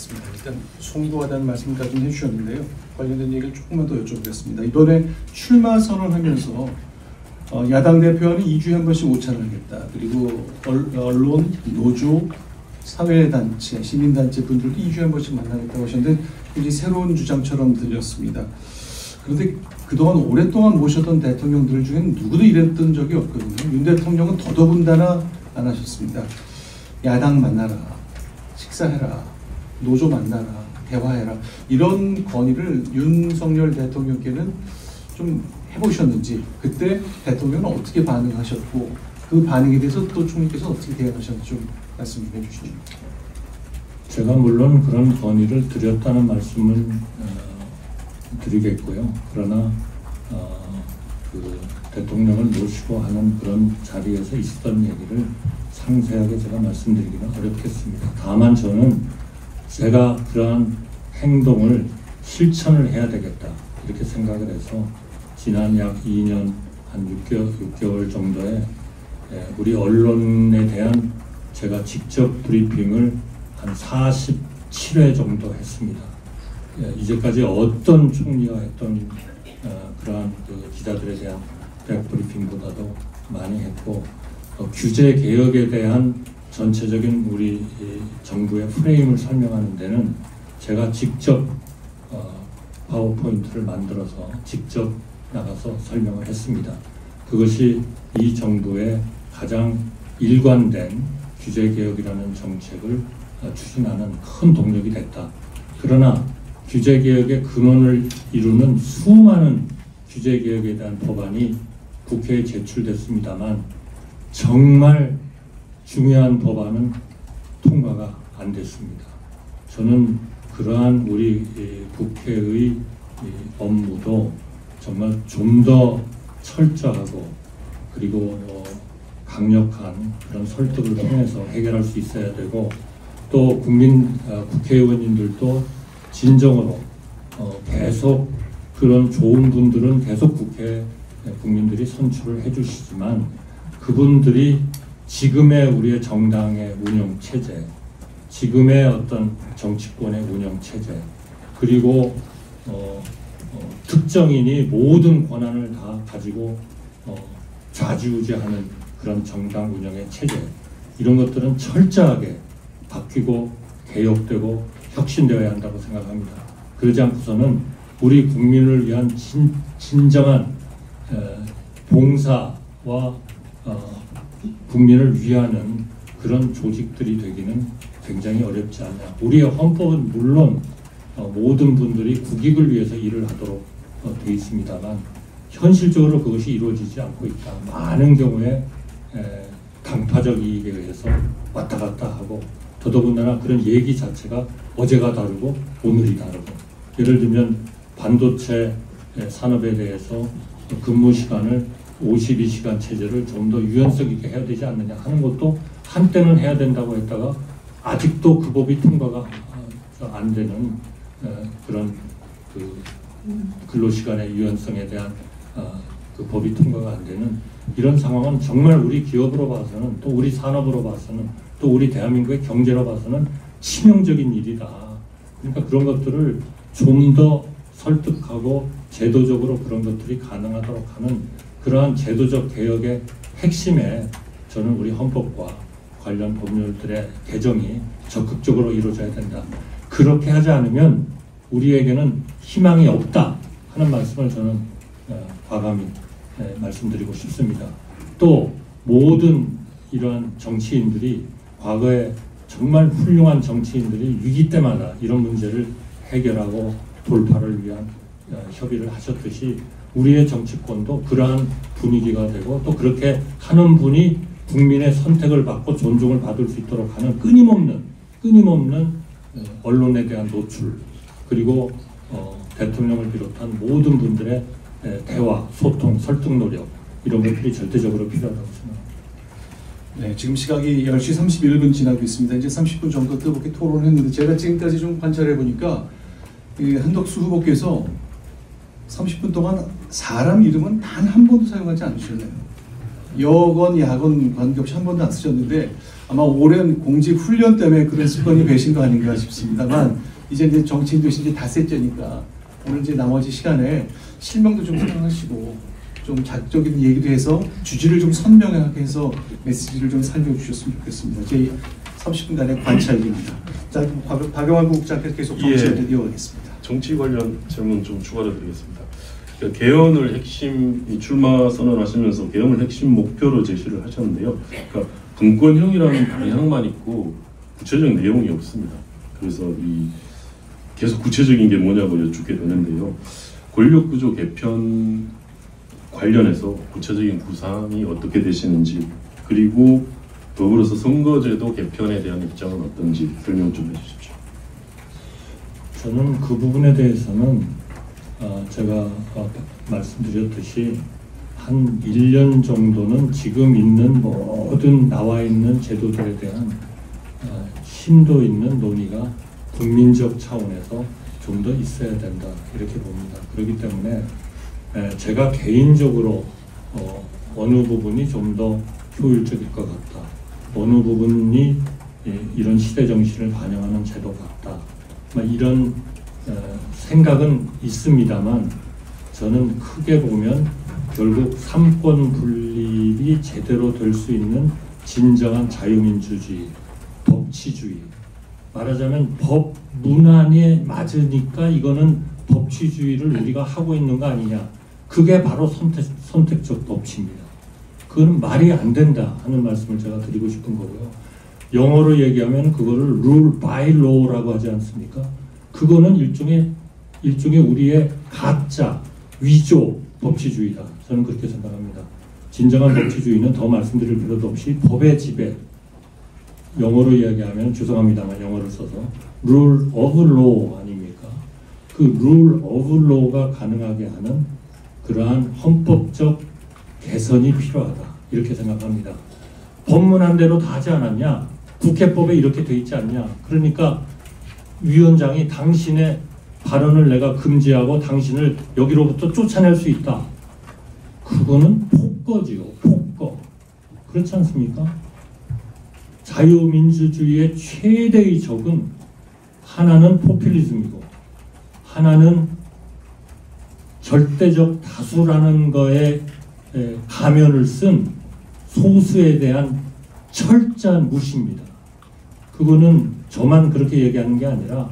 알겠습니다. 일단 송구하다는 말씀까지는 해주셨는데요. 관련된 얘기를 조금만 더 여쭤보겠습니다. 이번에 출마 선언하면서 야당 대표와는 2주에 한 번씩 오찬을 하겠다. 그리고 언론, 노조, 사회단체, 시민단체 분들도 2주에 한 번씩 만나겠다고 하셨는데 굉장히 새로운 주장처럼 들렸습니다. 그런데 그동안 오랫동안 모셨던 대통령들 중에는 누구도 이랬던 적이 없거든요. 윤 대통령은 더더군다나 안 하셨습니다. 야당 만나라, 식사해라, 노조 만나라, 대화해라, 이런 건의를 윤석열 대통령께는 좀 해보셨는지, 그때 대통령은 어떻게 반응하셨고 그 반응에 대해서 또 총리께서 어떻게 대응하셨는지 좀 말씀 좀 해주시죠. 제가 물론 그런 건의를 드렸다는 말씀을 드리겠고요. 그러나 그 대통령을 모시고 하는 그런 자리에서 있었던 얘기를 상세하게 제가 말씀드리기는 어렵겠습니다. 다만 저는 제가 그러한 행동을 실천을 해야 되겠다 이렇게 생각을 해서 지난 약 2년 한 6개월 정도에 우리 언론에 대한 제가 직접 브리핑을 한 47회 정도 했습니다. 이제까지 어떤 총리가 했던 그러한 그 기자들에 대한 백브리핑보다도 많이 했고, 규제 개혁에 대한 전체적인 우리 정부의 프레임을 설명하는 데는 제가 직접 파워포인트를 만들어서 직접 나가서 설명을 했습니다. 그것이 이 정부의 가장 일관된 규제 개혁이라는 정책을 추진하는 큰 동력이 됐다. 그러나 규제 개혁의 근원을 이루는 수많은 규제 개혁에 대한 법안이 국회에 제출됐습니다만 정말 중요한 법안은 통과가 안 됐습니다. 저는 그러한 우리 국회의 업무도 정말 좀 더 철저하고 그리고 강력한 그런 설득을 통해서 해결할 수 있어야 되고, 또 국회의원님들도 진정으로 계속 그런 좋은 분들은 계속 국민들이 선출을 해주시지만 그분들이 지금의 우리의 정당의 운영 체제, 지금의 어떤 정치권의 운영 체제, 그리고 특정인이 모든 권한을 다 가지고 좌지우지하는 그런 정당 운영의 체제, 이런 것들은 철저하게 바뀌고 개혁되고 혁신되어야 한다고 생각합니다. 그러지 않고서는 우리 국민을 위한 진정한 봉사와 국민을 위하는 그런 조직들이 되기는 굉장히 어렵지 않냐. 우리의 헌법은 물론 모든 분들이 국익을 위해서 일을 하도록 되어 있습니다만 현실적으로 그것이 이루어지지 않고 있다. 많은 경우에 당파적 이익에 의해서 왔다 갔다 하고, 더더군다나 그런 얘기 자체가 어제가 다르고 오늘이 다르고, 예를 들면 반도체 산업에 대해서 근무 시간을 52시간 체제를 좀 더 유연성 있게 해야 되지 않느냐 하는 것도 한때는 해야 된다고 했다가 아직도 그 법이 통과가 안 되는 그런 그 근로시간의 유연성에 대한 그 법이 통과가 안 되는 이런 상황은 정말 우리 기업으로 봐서는, 또 우리 산업으로 봐서는, 또 우리 대한민국의 경제로 봐서는 치명적인 일이다. 그러니까 그런 것들을 좀 더 설득하고 제도적으로 그런 것들이 가능하도록 하는 그러한 제도적 개혁의 핵심에 저는 우리 헌법과 관련 법률들의 개정이 적극적으로 이루어져야 된다. 그렇게 하지 않으면 우리에게는 희망이 없다 하는 말씀을 저는 과감히 말씀드리고 싶습니다. 또 모든 이러한 정치인들이, 과거에 정말 훌륭한 정치인들이 위기 때마다 이런 문제를 해결하고 돌파를 위한 협의를 하셨듯이 우리의 정치권도 그러한 분위기가 되고, 또 그렇게 하는 분이 국민의 선택을 받고 존중을 받을 수 있도록 하는 끊임없는 언론에 대한 노출, 그리고 대통령을 비롯한 모든 분들의 대화, 소통, 설득 노력, 이런 것들이 절대적으로 필요하다고 생각합니다. 네, 지금 시각이 10시 31분 지나고 있습니다. 이제 30분 정도 뜨겁게 토론을 했는데, 제가 지금까지 좀 관찰해 보니까 한덕수 후보께서 30분 동안 사람 이름은 단 한 번도 사용하지 않으셨네요. 여건, 야건 관계없이 한 번도 안 쓰셨는데, 아마 오랜 공직 훈련 때문에 그런 습관이 배신 거 아닌가 싶습니다만 이제 정치인 되신 지 닷새째니까 오늘 이제 나머지 시간에 실명도 좀 생각하시고 좀 자극적인 얘기도 해서 주지를 좀 선명하게 해서 메시지를 좀 살려주셨으면 좋겠습니다. 제 30분간의 관찰입니다. 자, 박영환 국장께서 계속 정치를 이어가겠습니다. 정치 관련 질문 좀 추가로 드리겠습니다. 그러니까 개헌을 핵심 출마 선언하시면서 개헌을 핵심 목표로 제시를 하셨는데요. 그러니까 분권형이라는 방향만 있고 구체적인 내용이 없습니다. 그래서 계속 구체적인 게 뭐냐고 여쭙게 되는데요. 권력구조 개편 관련해서 구체적인 구상이 어떻게 되시는지, 그리고 더불어서 선거제도 개편에 대한 입장은 어떤지 설명 좀 해주십시오. 저는 그 부분에 대해서는 제가 말씀드렸듯이 한 1년 정도는 지금 있는 모든 나와 있는 제도들에 대한 심도 있는 논의가 국민적 차원에서 좀 더 있어야 된다, 이렇게 봅니다. 그렇기 때문에 제가 개인적으로 어느 부분이 좀 더 효율적일 것 같다, 어느 부분이 이런 시대 정신을 반영하는 제도 같다, 이런 생각은 있습니다만, 저는 크게 보면 결국 삼권 분립이 제대로 될 수 있는 진정한 자유민주주의, 법치주의, 말하자면 법 문안에 맞으니까 이거는 법치주의를 우리가 하고 있는 거 아니냐, 그게 바로 선택적 법치입니다. 그건 말이 안 된다 하는 말씀을 제가 드리고 싶은 거고요. 영어로 얘기하면 그거를 rule by law라고 하지 않습니까? 그거는 일종의 우리의 가짜, 위조 법치주의다. 저는 그렇게 생각합니다. 진정한 법치주의는 더 말씀드릴 필요도 없이 법의 지배, 영어로 이야기하면 죄송합니다만 영어를 써서 rule of law 아닙니까? 그 rule of law가 가능하게 하는 그러한 헌법적 개선이 필요하다, 이렇게 생각합니다. 법문안대로 다 하지 않았냐? 국회법에 이렇게 돼 있지 않냐? 그러니까 위원장이 당신의 발언을 내가 금지하고 당신을 여기로부터 쫓아낼 수 있다. 그거는 폭거지요, 폭거. 그렇지 않습니까? 자유민주주의의 최대의 적은 하나는 포퓰리즘이고 하나는 절대적 다수라는 거에 가면을 쓴 소수에 대한 철저한 무시입니다. 그거는 저만 그렇게 얘기하는 게 아니라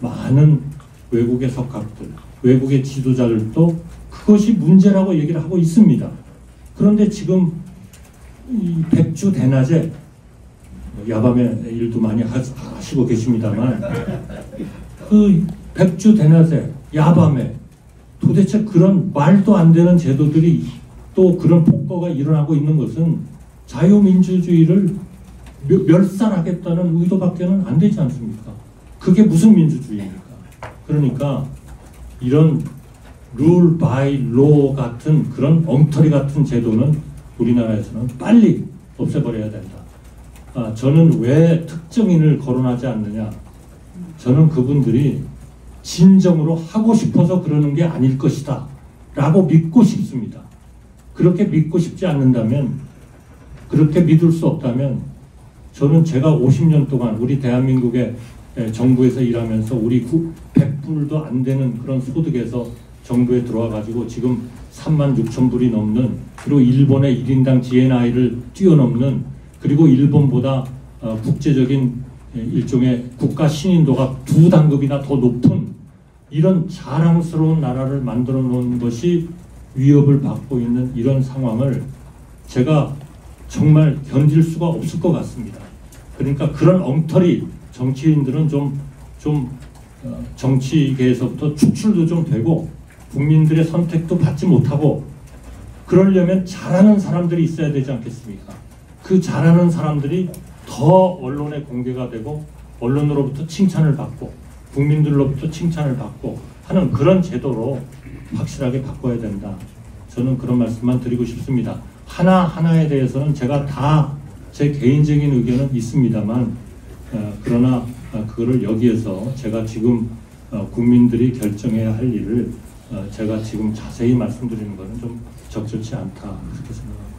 많은 외국의 석학들, 외국의 지도자들도 그것이 문제라고 얘기를 하고 있습니다. 그런데 지금 이 백주 대낮에 야밤에 일도 많이 하시고 계십니다만, 그 백주 대낮에 야밤에 도대체 그런 말도 안 되는 제도들이 또 그런 폭거가 일어나고 있는 것은 자유민주주의를 멸살하겠다는 의도밖에는 안 되지 않습니까? 그게 무슨 민주주의입니까? 그러니까 이런 rule by law 같은 그런 엉터리 같은 제도는 우리나라에서는 빨리 없애버려야 된다. 저는 왜 특정인을 거론하지 않느냐? 저는 그분들이 진정으로 하고 싶어서 그러는 게 아닐 것이다 라고 믿고 싶습니다. 그렇게 믿고 싶지 않는다면, 그렇게 믿을 수 없다면, 저는 제가 50년 동안 우리 대한민국의 정부에서 일하면서 우리 100불도 안 되는 그런 소득에서 정부에 들어와 가지고 지금 36,000불이 넘는, 그리고 일본의 1인당 GNI를 뛰어넘는, 그리고 일본보다 국제적인 일종의 국가 신인도가 2단급이나 더 높은 이런 자랑스러운 나라를 만들어 놓은 것이 위협을 받고 있는 이런 상황을 제가 정말 견딜 수가 없을 것 같습니다. 그러니까 그런 엉터리 정치인들은 좀 정치계에서부터 축출도 좀 되고 국민들의 선택도 받지 못하고, 그러려면 잘하는 사람들이 있어야 되지 않겠습니까? 그 잘하는 사람들이 더 언론에 공개가 되고 언론으로부터 칭찬을 받고 국민들로부터 칭찬을 받고 하는 그런 제도로 확실하게 바꿔야 된다. 저는 그런 말씀만 드리고 싶습니다. 하나하나에 대해서는 제가 다 제 개인적인 의견은 있습니다만, 그러나 그거를 여기에서 제가 지금 국민들이 결정해야 할 일을 제가 지금 자세히 말씀드리는 것은 좀 적절치 않다, 그렇게 생각합니다.